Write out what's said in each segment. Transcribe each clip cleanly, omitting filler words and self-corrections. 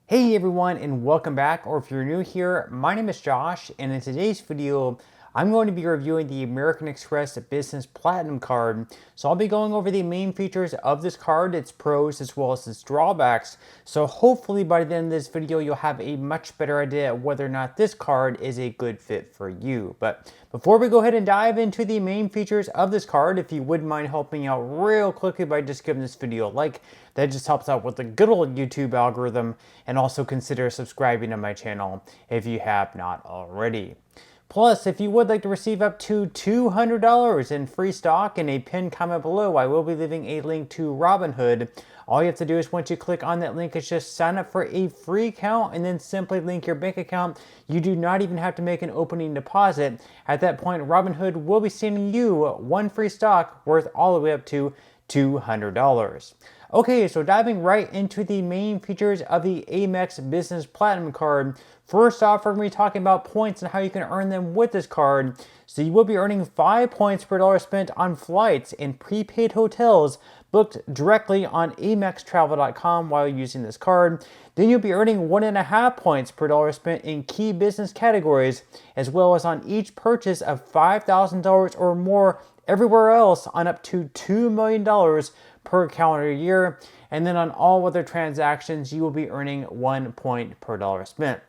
Hey everyone, and welcome back, or if you're new here, my name is Josh, and in today's video I'm going to be reviewing the American Express Business Platinum Card. So I'll be going over the main features of this card, its pros as well as its drawbacks. So hopefully by the end of this video you'll have a much better idea of whether or not this card is a good fit for you. But before we go ahead and dive into the main features of this card, if you wouldn't mind helping out real quickly by just giving this video a like, that just helps out with the good old YouTube algorithm, and also consider subscribing to my channel if you have not already. Plus, if you would like to receive up to $200 in free stock in a pinned comment below, I will be leaving a link to Robinhood. All you have to do is once you click on that link is just sign up for a free account and then simply link your bank account. You do not even have to make an opening deposit. At that point, Robinhood will be sending you one free stock worth all the way up to $200. Okay, so diving right into the main features of the Amex Business Platinum Card. First off, we're going to be talking about points and how you can earn them with this card. So you will be earning 5 points per dollar spent on flights and prepaid hotels booked directly on amextravel.com while using this card. Then you'll be earning 1.5 points per dollar spent in key business categories, as well as on each purchase of $5,000 or more everywhere else on up to $2 million per calendar year. And then on all other transactions, you will be earning 1 point per dollar spent.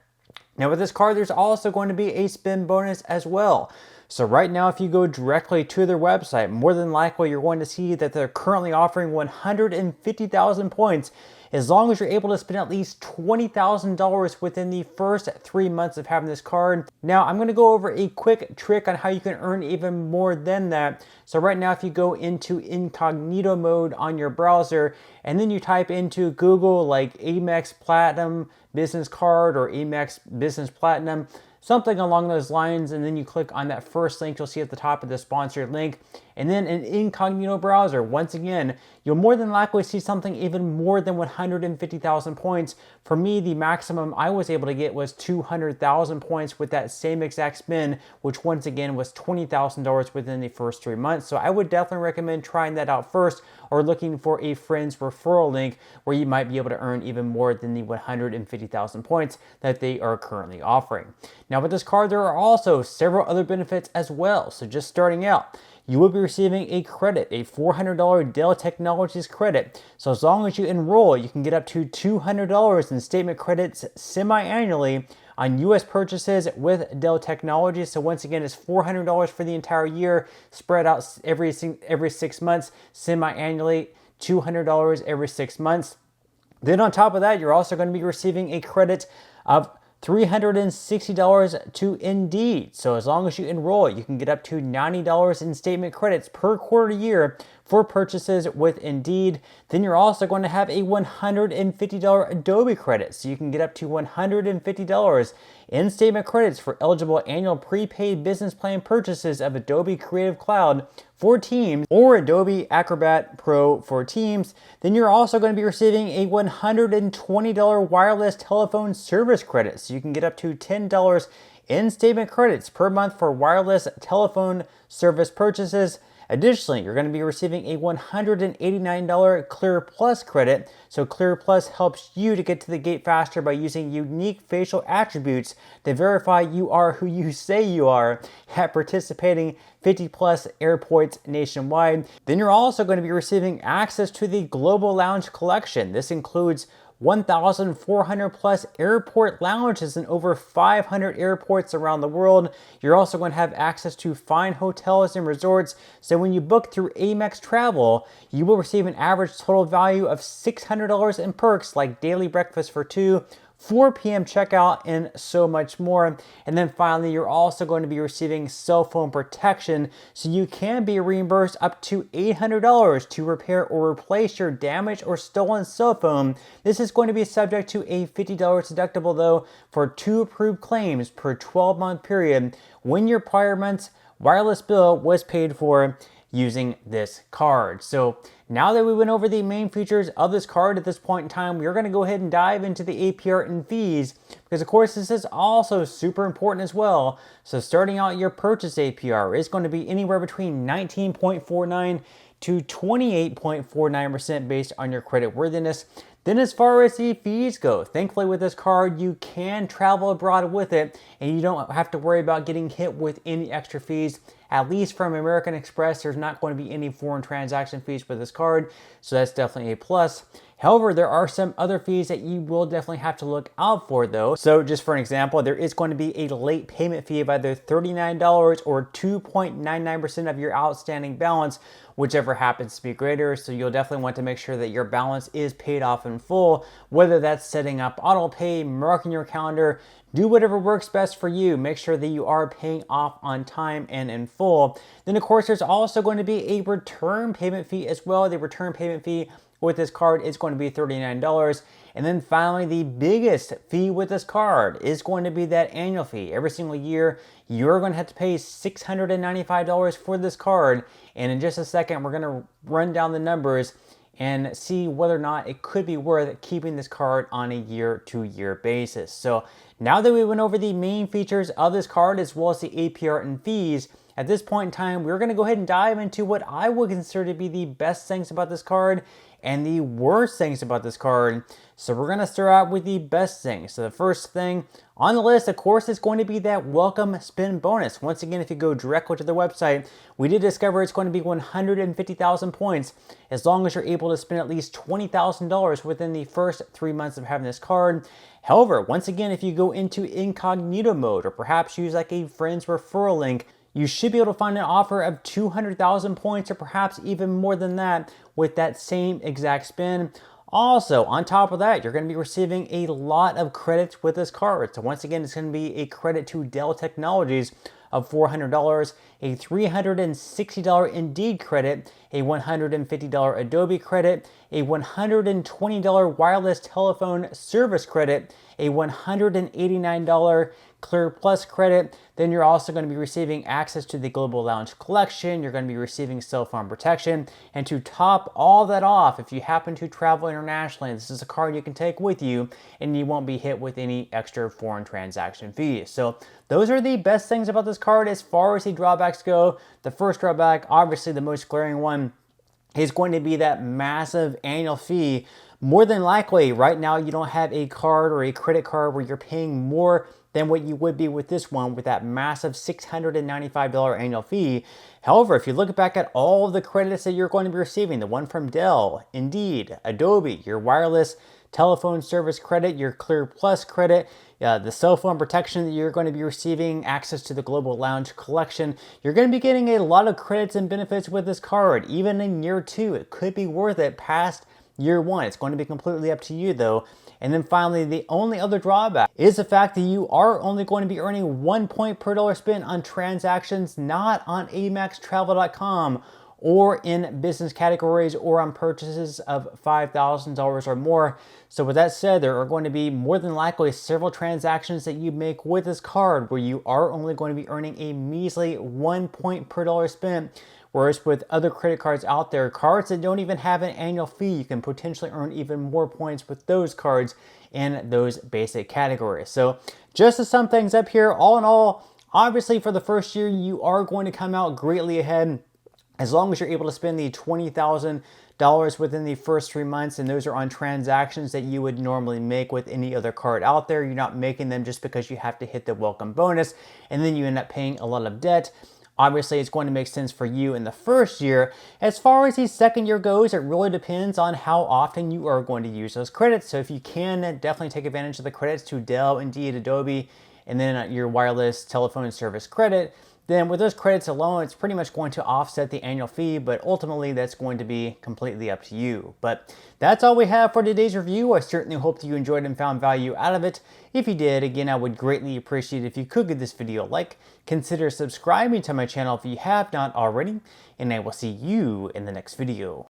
Now with this card, there's also going to be a spin bonus as well. So right now, if you go directly to their website, more than likely you're going to see that they're currently offering 150,000 points as long as you're able to spend at least $20,000 within the first 3 months of having this card. Now, I'm going to go over a quick trick on how you can earn even more than that. So right now, if you go into incognito mode on your browser, and then you type into Google like Amex Platinum Business Card or Amex Business Platinum, something along those lines, and then you click on that first link you'll see at the top of the sponsored link, and then an incognito browser. Once again, you'll more than likely see something even more than 150,000 points. For me, the maximum I was able to get was 200,000 points with that same exact spin, which once again was $20,000 within the first 3 months. So I would definitely recommend trying that out first, or looking for a friend's referral link where you might be able to earn even more than the 150,000 points that they are currently offering. Now with this card, there are also several other benefits as well. So just starting out, you will be receiving a credit, a $400 Dell Technologies credit. So as long as you enroll, you can get up to $200 in statement credits semi-annually on U.S. purchases with Dell Technologies. So once again, it's $400 for the entire year, spread out every 6 months, semi-annually, $200 every 6 months. Then on top of that, you're also going to be receiving a credit of $360 to Indeed. So as long as you enroll, you can get up to $90 in statement credits per quarter year for purchases with Indeed. Then you're also going to have a $150 Adobe credit. So you can get up to $150 in statement credits for eligible annual prepaid business plan purchases of Adobe Creative Cloud for Teams or Adobe Acrobat Pro for Teams. Then you're also going to be receiving a $120 wireless telephone service credit. So you can get up to $10 in statement credits per month for wireless telephone service purchases. Additionally, you're going to be receiving a $189 Clear Plus credit. So Clear Plus helps you to get to the gate faster by using unique facial attributes that verify you are who you say you are at participating 50 plus airports nationwide. Then you're also going to be receiving access to the Global Lounge Collection. This includes 1,400 plus airport lounges in over 500 airports around the world. You're also going to have access to fine hotels and resorts. So when you book through Amex Travel, you will receive an average total value of $600 in perks like daily breakfast for two, 4 p.m. checkout, and so much more. And then finally, you're also going to be receiving cell phone protection, so you can be reimbursed up to $800 to repair or replace your damaged or stolen cell phone. This is going to be subject to a $50 deductible though for 2 approved claims per 12-month period when your prior month's wireless bill was paid for using this card. So now that we went over the main features of this card at this point in time, we're going to go ahead and dive into the APR and fees, because of course this is also super important as well. So starting out, your purchase APR is going to be anywhere between 19.49 to 28.49% based on your credit worthiness. Then as far as the fees go, thankfully with this card, you can travel abroad with it and you don't have to worry about getting hit with any extra fees. At least from American Express, there's not going to be any foreign transaction fees with this card, so that's definitely a plus. However, there are some other fees that you will definitely have to look out for though. So just for an example, there is going to be a late payment fee of either $39 or 2.99% of your outstanding balance, whichever happens to be greater. So you'll definitely want to make sure that your balance is paid off in full, whether that's setting up auto pay, marking your calendar, do whatever works best for you. Make sure that you are paying off on time and in full. Then of course, there's also going to be a return payment fee as well. The return payment fee with this card is going to be $39. And then finally, the biggest fee with this card is going to be that annual fee. Every single year, you're going to have to pay $695 for this card. And in just a second, we're going to run down the numbers and see whether or not it could be worth keeping this card on a year-to-year basis. So now that we went over the main features of this card as well as the APR and fees, at this point in time, we're going to go ahead and dive into what I would consider to be the best things about this card and the worst things about this card. So we're going to start out with the best things. So the first thing on the list, of course, is going to be that welcome spin bonus. Once again, if you go directly to the website, we did discover it's going to be 150,000 points as long as you're able to spend at least $20,000 within the first 3 months of having this card. However, once again, if you go into incognito mode or perhaps use like a friend's referral link, you should be able to find an offer of 200,000 points or perhaps even more than that with that same exact spin. Also, on top of that, you're going to be receiving a lot of credits with this card. So once again, it's going to be a credit to Dell Technologies of $400, a $360 Indeed credit, a $150 Adobe credit, a $120 wireless telephone service credit, a $189 Clear Plus credit. Then you're also going to be receiving access to the Global Lounge collection. You're going to be receiving cell phone protection. And to top all that off, if you happen to travel internationally, this is a card you can take with you and you won't be hit with any extra foreign transaction fees. So those are the best things about this card as far as the drawbacks go. The first drawback, obviously the most glaring one, is going to be that massive annual fee. More than likely, right now you don't have a card or a credit card where you're paying more than what you would be with this one with that massive $695 annual fee. However, if you look back at all of the credits that you're going to be receiving, the one from Dell, Indeed, Adobe, your wireless telephone service credit, your Clear Plus credit, the cell phone protection that you're going to be receiving, access to the Global Lounge collection, you're going to be getting a lot of credits and benefits with this card. Even in year 2, it could be worth it past year 1. It's going to be completely up to you though. And then finally, the only other drawback is the fact that you are only going to be earning 1 point per dollar spent on transactions not on AmexTravel.com or in business categories or on purchases of $5,000 or more. So with that said, there are going to be more than likely several transactions that you make with this card where you are only going to be earning a measly 1 point per dollar spent. Whereas with other credit cards out there, cards that don't even have an annual fee, you can potentially earn even more points with those cards in those basic categories. So just to sum things up here, all in all, obviously for the first year, you are going to come out greatly ahead as long as you're able to spend the $20,000 within the first 3 months, and those are on transactions that you would normally make with any other card out there. You're not making them just because you have to hit the welcome bonus, and then you end up paying a lot of debt. Obviously, it's going to make sense for you in the first year. As far as the second year goes, it really depends on how often you are going to use those credits. So if you can, definitely take advantage of the credits to Dell, Indeed, Adobe, and then your wireless telephone service credit, then with those credits alone, it's pretty much going to offset the annual fee, but ultimately that's going to be completely up to you. But that's all we have for today's review. I certainly hope that you enjoyed and found value out of it. If you did, again, I would greatly appreciate it if you could give this video a like, consider subscribing to my channel if you have not already, and I will see you in the next video.